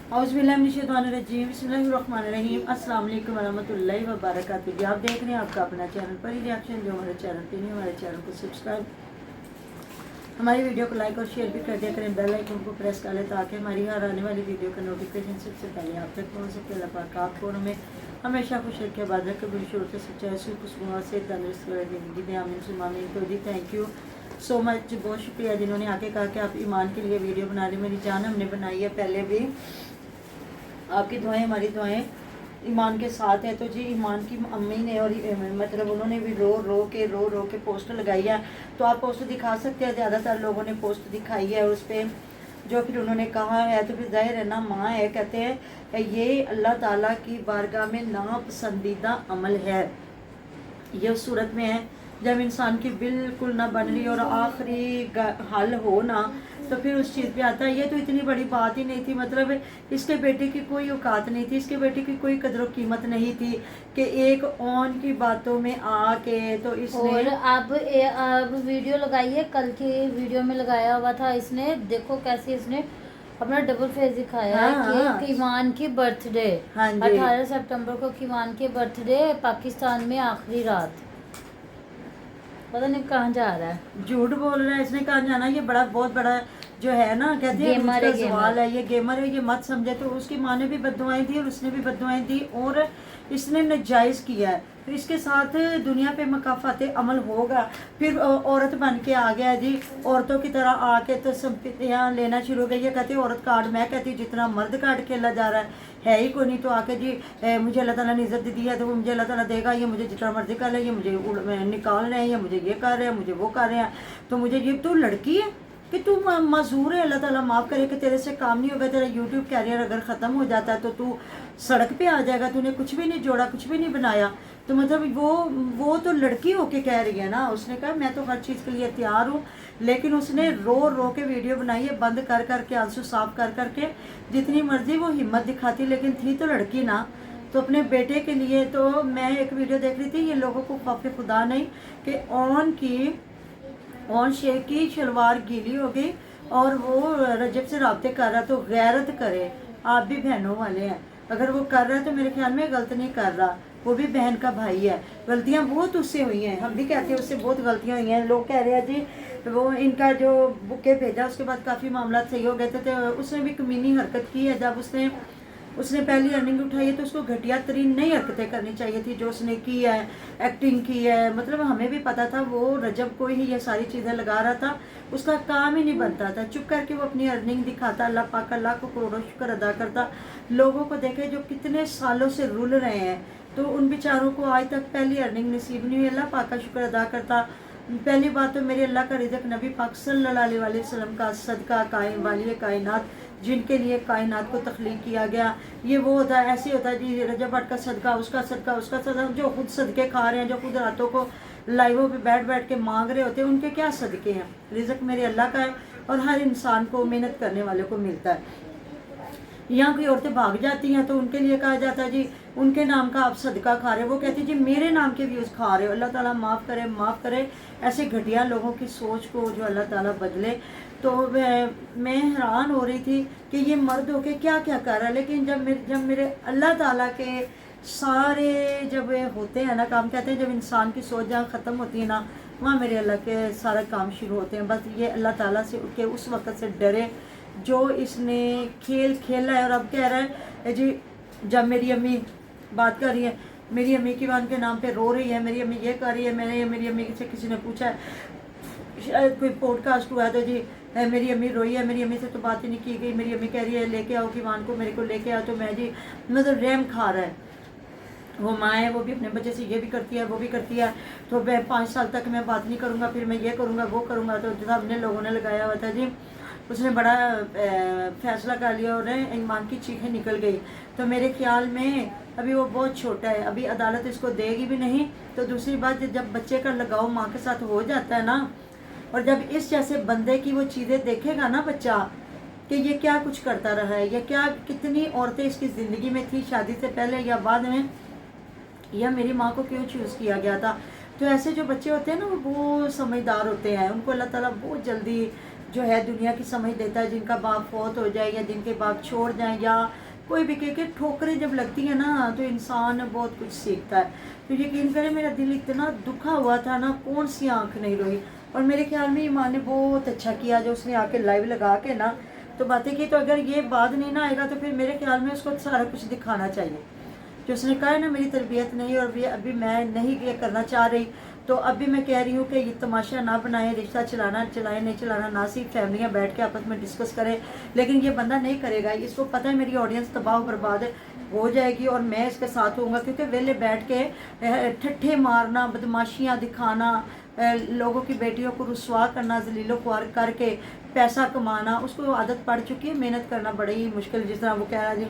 औज़ुबिल्लाहिमिनश्शैतानिर्रजीम बिस्मिल्लाहिर्रहमानिर्रहीम अस्सलाम वालेकुम वरहमतुल्लाहि वबरकातुहू। जी आप देख रहे हैं आपका अपना चैनल परी रिएक्शन। जो हमारे चैनल पे नहीं, हमारे चैनल को सब्सक्राइब, हमारी वीडियो को लाइक और शेयर भी कर दिया करें। बेल आइकन को प्रेस कर लें ताकि हमारी हर आने वाली वीडियो का नोटिफिकेशन सबसे पहले आप तक पहुँच सके। अल्लाह पाक आपको हमें हमेशा खुश रखे, आबाद रखे, बुरी शोर से सच्चाई से खुशबू से तंदुरुस्त ज़िंदगी में आमीन सुम्मा आमीन। तो जी थैंक यू सो मच, बहुत शुक्रिया जिन्होंने आके कहा कि आप ईमान के लिए वीडियो बना रहे। मेरी जान हमने बनाई है पहले भी, आपकी दुआएं हमारी दुआएं ईमान के साथ है। तो जी ईमान की अम्मी ने और मतलब उन्होंने भी रो रो के पोस्ट लगाई है। तो आप पोस्ट दिखा सकते हैं, ज़्यादातर लोगों ने पोस्ट दिखाई है उस पर जो फिर उन्होंने कहा है। तो फिर जाहिर है ना, माँ है, कहते हैं ये अल्लाह ताला की बारगाह में नापसंदीदा अमल है। ये उस सूरत में है जब इंसान की बिल्कुल ना बन रही और आखिरी हल हो ना, तो फिर उस चीज़ पे आता है। ये तो इतनी बड़ी बात ही नहीं थी, मतलब इसके बेटे की कोई औकात नहीं थी, इसके बेटे की कोई कदर कीमत नहीं थी कि एक ऑन की बातों में आके तो इसने। और अब वीडियो लगाई है, कल की वीडियो में लगाया हुआ था इसने, देखो कैसे इसने अपना डबल फेस दिखाया है कि कीमान की बर्थडे 18 सितंबर को कीमान की बर्थडे, पाकिस्तान में आखिरी रात, पता नहीं कहाँ जा रहा है, झूठ बोल रहा है। इसने कहाँ जाना, ये बड़ा बहुत बड़ा जो है ना, कहते हैं उसका सवाल है, ये गेमर है, ये मत समझे। तो उसकी माँ ने भी बददुआएं दी और उसने भी बददुआएं दी और इसने नाजायज़ किया है। फिर इसके साथ दुनिया पे मकाफात अमल होगा। फिर औरत बन के आ गया जी, औरतों की तरह आके तो संपत्तियाँ लेना शुरू हो गई। ये कहती है औरत कार्ड, मैं कहती हूँ जितना मर्द कार्ड खेला जा रहा है ही कोई नहीं। तो आके जी मुझे अल्लाह ताला ने इज्जत दी है तो वो मुझे अल्लाह ताला देगा, ये मुझे जितना मर्जी कर ले, ये मुझे निकाल रहे हैं, ये मुझे ये कर रहे हैं, मुझे वो कर रहे हैं। तो मुझे ये तू लड़की है कि तू मजूर है, अल्लाह ताला माफ़ करे कि तेरे से काम नहीं होगा। तेरा यूट्यूब कैरियर अगर ख़त्म हो जाता है तो तू सड़क पे आ जाएगा, तूने कुछ भी नहीं जोड़ा, कुछ भी नहीं बनाया। तो मतलब वो तो लड़की होके कह रही है ना। उसने कहा मैं तो हर चीज़ के लिए तैयार हूँ, लेकिन उसने रो के वीडियो बनाई है, बंद कर के आंसू साफ कर के, जितनी मर्जी वो हिम्मत दिखाती, लेकिन थी तो लड़की ना। तो अपने बेटे के लिए, तो मैं एक वीडियो देख रही थी, ये लोगों को खौफ खुदा नहीं कि ऑन शेख की शलवार गीली हो गई और वो रजब से राब्ते कर रहा, तो गैरत करे। आप भी बहनों वाले हैं, अगर वो कर रहा है तो मेरे ख्याल में गलत नहीं कर रहा, वो भी बहन का भाई है। गलतियां बहुत उससे हुई हैं, हम भी कहते हैं उससे बहुत गलतियां हुई हैं। लोग कह रहे हैं जी वो इनका जो बुके भेजा उसके बाद काफ़ी मामला सही हो गए थे। तो उसने भी कमीनी हरकत की है, जब उसने पहली अर्निंग उठाई है तो उसको घटिया तरीन नई हरकतें करनी चाहिए थी जो उसने की है, एक्टिंग की है। मतलब हमें भी पता था वो रजब को ही ये सारी चीज़ें लगा रहा था, उसका काम ही नहीं बनता था। चुप करके वो अपनी अर्निंग दिखाता, अल्लाह पाक अल्लाह को करोड़ों शुक्र अदा करता। लोगों को देखे जो कितने सालों से रुल रहे हैं, तो उन बेचारों को आज तक पहली अर्निंग नसीब नहीं हुई। अल्लाह पाक का शुक्र अदा करता। पहली बात तो मेरे अल्लाह का रिज़्क नबी पाक सल्लल्लाहु अलैहि वसल्लम का सदका कायम वाली कायनात, जिनके लिए कायनात को तख्लीक किया गया। ये वो होता है, ऐसे होता है जी रजब भट्ट का सदका, उसका सदका, जो खुद सदके खा रहे हैं, जो खुद रातों को लाइवों पे बैठ के मांग रहे होते हैं, उनके क्या सदके हैं। रिज़्क मेरे अल्लाह का है और हर इंसान को, मेहनत करने वाले को मिलता है। यहाँ की औरतें भाग जाती हैं तो उनके लिए कहा जाता है जी उनके नाम का आप सदका खा रहे हो। वो कहती है जी मेरे नाम के व्यूज़ खा रहे हो। अल्लाह ताला माफ़ करे ऐसे घटिया लोगों की सोच को जो अल्लाह ताला बदले। तो मैं हैरान हो रही थी कि ये मर्द होके क्या क्या कर रहा है। लेकिन जब मेरे अल्लाह ताला के सारे जब होते हैं ना काम, कहते हैं जब इंसान की सोच जहाँ ख़त्म होती है ना, वहाँ मेरे अल्लाह के सारे काम शुरू होते हैं। बस ये अल्लाह ताला से के उस वक़्त से डरे जो इसने खेल खेला है। और अब कह रहा है जी, जब मेरी अम्मी बात कर रही है, मेरी अम्मी की वान के नाम पे रो रही है, मेरी अम्मी ये कर रही है। मेरी अम्मी से किसी ने पूछा है, शायद कोई पॉडकास्ट हुआ है, तो जी मेरी अम्मी रोई है, मेरी अम्मी से तो बात ही नहीं की गई। मेरी अम्मी कह रही है लेके आओ की वान को, मेरे को लेके आओ। तो मैं जी मतलब रैम खा रहा है। वो माँ है, वो भी अपने बच्चे से ये भी करती है, वो भी करती है। तो मैं 5 साल तक मैं बात नहीं करूँगा, फिर मैं ये करूँगा, वो करूँगा। तो जब हमने लोगों ने लगाया हुआ था जी, उसने बड़ा फैसला कर लिया और ईमान की चीखें निकल गई। तो मेरे ख्याल में अभी वो बहुत छोटा है, अभी अदालत इसको देगी भी नहीं। तो दूसरी बात, जब बच्चे का लगाव माँ के साथ हो जाता है ना, और जब इस जैसे बंदे की वो चीज़ें देखेगा ना बच्चा कि ये क्या कुछ करता रहा है, या क्या कितनी औरतें इसकी ज़िंदगी में थी शादी से पहले या बाद में, या मेरी माँ को क्यों चूज़ किया गया था। तो ऐसे जो बच्चे होते हैं ना वो समझदार होते हैं, उनको अल्लाह ताला बहुत जल्दी जो है दुनिया की समझ देता है, जिनका बाप फौत हो जाए या जिनके बाप छोड़ जाए या कोई भी, क्योंकि ठोकरें जब लगती हैं ना तो इंसान बहुत कुछ सीखता है। तो यकीन करें मेरा दिल इतना दुखा हुआ था ना, कौन सी आंख नहीं रोई। और मेरे ख्याल में ईमान ने बहुत अच्छा किया जो उसने आके लाइव लगा के ना तो बातें की। तो अगर ये बात नहीं ना आएगा तो फिर मेरे ख्याल में उसको सारा कुछ दिखाना चाहिए। जो उसने कहा है ना मेरी तरबियत नहीं और अभी मैं नहीं ये करना चाह रही, तो अभी मैं कह रही हूँ कि ये तमाशा ना बनाएं, रिश्ता चलाना चलाएं नहीं चलाना ना, सिर्फ फैमिलियाँ बैठ के आपस में डिस्कस करें। लेकिन ये बंदा नहीं करेगा, इसको पता है मेरी ऑडियंस तबाह बर्बाद हो जाएगी और मैं इसके साथ होऊंगा, क्योंकि वेले बैठ के ठट्ठे मारना, बदमाशियाँ दिखाना, लोगों की बेटियों को रुसवा करना, जलीलो ख्वार करके पैसा कमाना, उसको आदत पड़ चुकी है। मेहनत करना बड़ी मुश्किल, जिस तरह वो कह रहा जी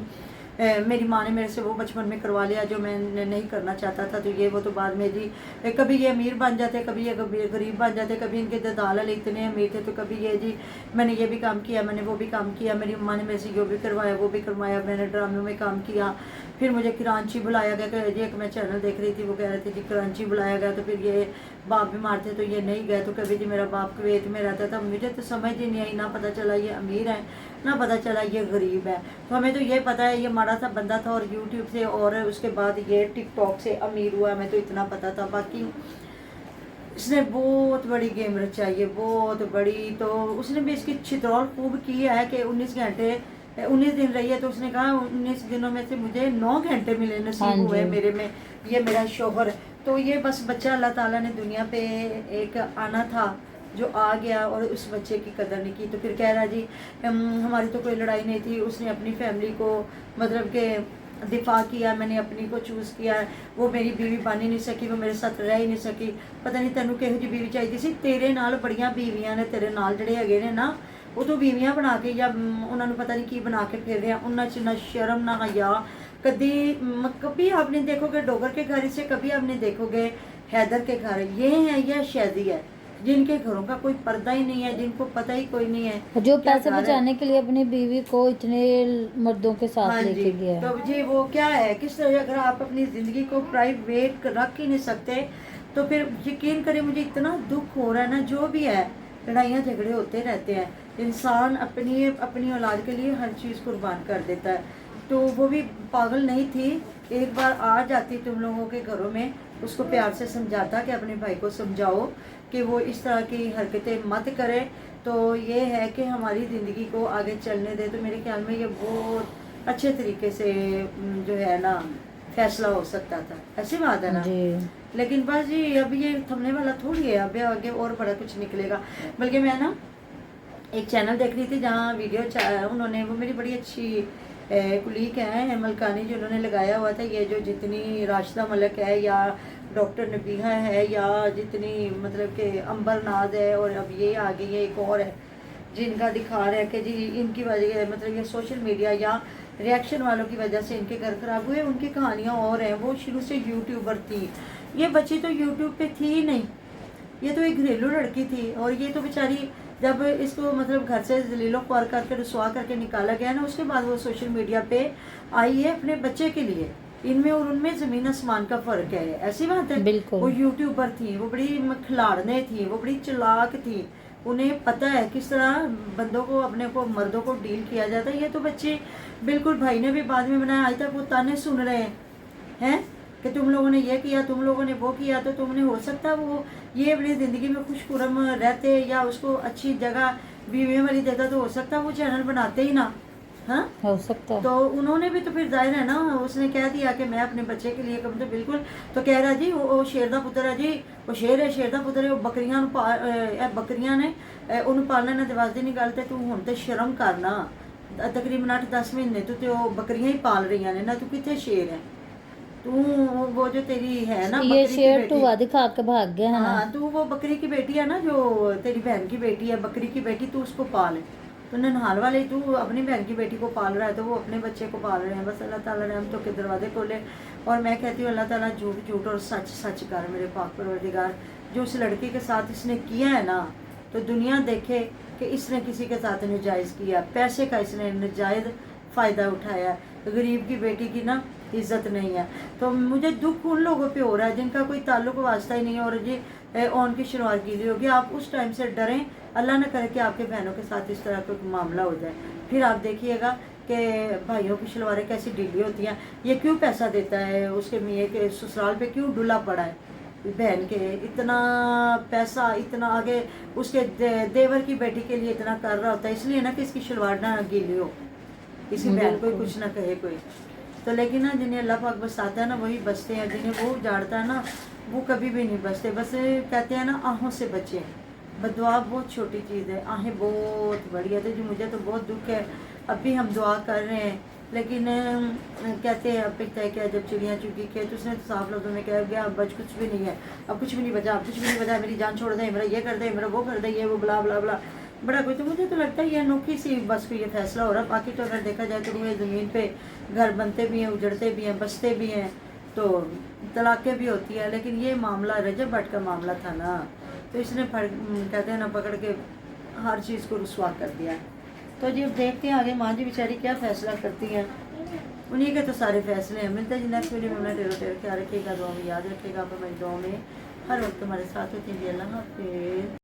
मेरी माँ ने मेरे से वो बचपन में करवा लिया जो मैं नहीं करना चाहता था, तो ये वो तो बाद में जी कभी ये अमीर बन जाते, कभी ये गरीब बन जाते, कभी इनके दादाल इतने अमीर थे तो कभी ये जी मैंने ये भी काम किया, मैंने वो भी काम किया, मेरी माँ ने मेरे से जो भी करवाया वो भी करवाया, मैंने ड्रामों में काम किया। फिर मुझे कराची बुलाया गया कि जी एक मैं चैनल देख रही थी, वो कह रहे थे जी कराची बुलाया गया, तो फिर ये बाप बीमार थे तो ये नहीं गए, तो कभी जी मेरा बाप कुवैत में रहता था। मुझे तो समझ ही नहीं आई, ना पता चला ये अमीर है ना पता चला ये गरीब है। तो हमें तो ये पता है ये माड़ा सा बंदा था और यूट्यूब से और उसके बाद ये टिकटॉक से अमीर हुआ, हमें तो इतना पता था। बाकी इसने बहुत बड़ी गेम रचाई है, बहुत बड़ी। तो उसने भी इसकी छितरौल खूब की है कि 19 दिन रही है, तो उसने कहा 19 दिनों में से मुझे 9 घंटे मिले नसीब हुए मेरे में, ये मेरा शोहर। तो ये बस बच्चा अल्लाह ताला ने दुनिया पे एक आना था जो आ गया और उस बच्चे की कदर नहीं की। तो फिर कह रहा जी हमारी तो कोई लड़ाई नहीं थी, उसने अपनी फैमिली को मतलब के दिफा किया, मैंने अपनी को चूज़ किया, वो मेरी बीवी बन ही नहीं सकी, वो मेरे साथ रह ही नहीं सकी। पता नहीं तेनू किहो जी बीवी चाहिए सी, तेरे नाल बड़ियां बीवियां ने तेरे नाल ਜਿਹੜੇ ਹੈਗੇ ਨੇ ना, वो तो बीवियां बना के या उन्होंने पता नहीं की बना के फिर रहे हैं, उन्होंने च ना शर्म ना हया। कभी आप नहीं देखोगे डोगर के घर से, कभी आप नहीं देखोगे हैदर के घर। ये है यह शैदी है जिनके घरों का कोई पर्दा ही नहीं है, जिनको पता ही कोई नहीं है, जो पैसे बचाने के लिए अपनी बीवी को इतने मर्दों के साथ हाँ लेके गया। तो जी वो क्या है, किस तरह अगर आप अपनी ज़िंदगी को प्राइवेट रख ही नहीं सकते तो फिर यकीन करें मुझे इतना दुख हो रहा है ना। जो भी है लड़ाइयाँ झगड़े होते रहते हैं, इंसान अपनी औलाद के लिए हर चीज़ कुर्बान कर देता है। तो वो भी पागल नहीं थी, एक बार आ जाती तुम लोगों के घरों में, उसको प्यार से समझाता कि अपने भाई को समझाओ कि वो इस तरह की हरकतें मत करे, तो ये है कि हमारी ज़िंदगी को आगे चलने दे। तो मेरे ख्याल में ये बहुत अच्छे तरीके से जो है ना फैसला हो सकता था, ऐसी बात है ना जी। लेकिन बस जी अब ये थमने वाला थोड़ी है, अभी आगे और बड़ा कुछ निकलेगा। बल्कि मैं ना एक चैनल देख रही थी जहाँ वीडियो उन्होंने, वो मेरी बड़ी अच्छी कुलीग हैं मलकानी, जो उन्होंने लगाया हुआ था ये जो जितनी राशिदा मलक है या डॉक्टर नबीहा है या जितनी मतलब कि अंबर नाज है, और अब ये आ गई है एक और है जिनका दिखा रहा है कि जी इनकी वजह मतलब ये सोशल मीडिया या रिएक्शन वालों की वजह से इनके घर खराब हुए, उनकी कहानियाँ और हैं। वो शुरू से यूट्यूबर थी, ये बच्ची तो यूट्यूब पे थी ही नहीं, ये तो एक घरेलू लड़की थी। और ये तो बेचारी जब इसको मतलब घर से जलीलो ख्वार करके रुसवा करके निकाला गया ना, उसके बाद वो सोशल मीडिया पे आई है अपने बच्चे के लिए। इनमें और उनमें ज़मीन आसमान का फ़र्क है, ऐसी बात है। बिल्कुल। वो यूट्यूबर थी, वो बड़ी खिलाड़ने थी, वो बड़ी चालाक थी, उन्हें पता है किस तरह बंदों को अपने को मर्दों को डील किया जाता है। ये तो बच्चे बिल्कुल, भाई ने भी बाद में बनाया, आज तक वो ताने सुन रहे हैं कि तुम लोगों ने ये किया, तुम लोगों ने वो किया। तो तुमने हो सकता वो ये अपनी ज़िंदगी में खुशकुरम रहते या उसको अच्छी जगह बीवी वाली देता, तो हो सकता वो चैनल बनाते ही ना, हाँ हो सकता है। तो उन्होंने भी तो फिर जाहिर है ना, उसने कह दिया कि मैं अपने बच्चे के लिए कम, तो बिल्कुल। तो कह रहा जी वो शेर दा पुत्र है जी, वो शेर है, शेर दा पुत्र है, वो बकरियां ने उन्होंने पालने ने दिवाजी नहीं गल, तू हुण ते शर्म करना, तकरीबन 8-10 महीने तो बकरियां ही पाल रही ने ना, तू कितने शेर है, तू वो जो तेरी है ना ये शेर टुआ दिखा के भाग गया है ना। हाँ, तू वो बकरी की बेटी है ना, जो तेरी बहन की बेटी है, बकरी की बेटी, तू उसको पाल। तो ननहाल वाले तू अपनी बहन की बेटी को पाल रहा है, तो वो अपने बच्चे को पाल रहे हैं। बस अल्लाह ताला ने हम तो के दरवाजे खोले। और मैं कहती हूँ अल्लाह ताला झूठ झूठ और सच सच कर मेरे पाक परवरदिगार। जो उस लड़की के साथ इसने किया है ना, तो दुनिया देखे कि इसने किसी के साथ नजायज़ किया, पैसे का इसने नजायज़ फ़ायदा उठाया, गरीब की बेटी की ना इज़्ज़त नहीं है। तो मुझे दुख उन लोगों पे हो रहा है जिनका कोई ताल्लुक वास्ता ही नहीं है। और जी ओन की शलवार गीली होगी, आप उस टाइम से डरें, अल्लाह न करे कि आपके बहनों के साथ इस तरह कोई मामला हो जाए। फिर आप देखिएगा कि भाइयों की शलवारें कैसी ढीली होती हैं। ये क्यों पैसा देता है उसके मियाँ के ससुराल पे, क्यों डुला पड़ा है बहन के, इतना पैसा, इतना आगे उसके देवर की बेटी के लिए इतना कर रहा होता है, इसलिए ना कि इसकी शलवार ना गीली हो, इसी बहन को कुछ ना कहे कोई। तो लेकिन ना जिन्हें अल्लाह पाक बसाता है ना वही बसते हैं, जिन्हें वो उजाड़ता है ना वो कभी भी नहीं बसते। बस कहते हैं ना आहों से बचें, बदुआ बहुत छोटी चीज़ है, आहें बहुत बड़ी है। तो जी मुझे तो बहुत दुख है, अब भी हम दुआ कर रहे हैं, लेकिन कहते हैं अब पिकता है क्या, जब चिड़ियाँ चुगी खेत, उसने तो साफ लफ्ज़ों में कह गया अब बच कुछ भी नहीं है, अब कुछ भी नहीं बचा, अब कुछ भी नहीं बचा, मेरी जान छोड़ दे, मेरा ये कर दे, मेरा वो कर दे, ये वो बला बला बला बड़ा कोई। तो मुझे तो लगता है ये अनोखी सी बस को ये फैसला हो रहा है। बाकी तो अगर देखा जाए तो ये ज़मीन पे घर बनते भी हैं, उजड़ते भी हैं, बसते भी हैं, तो तलाक़ें भी होती है, लेकिन ये मामला रजब भट्ट का मामला था ना, तो इसने कहते हैं ना पकड़ के हर चीज़ को रुसवा कर दिया। तो जी अब देखते हैं आगे माँ जी बेचारी क्या फ़ैसला करती हैं, उन्हीं के तो सारे फैसले हैं। मिलते हैं जी नेक्स्ट वीडियो में। अपना टेरो ख्याल रखिएगा, दुआ में याद रखिएगा, आप हमारी दुआ में हर वक्त हमारे साथ होती है। अल्लाह हाफ़िज़।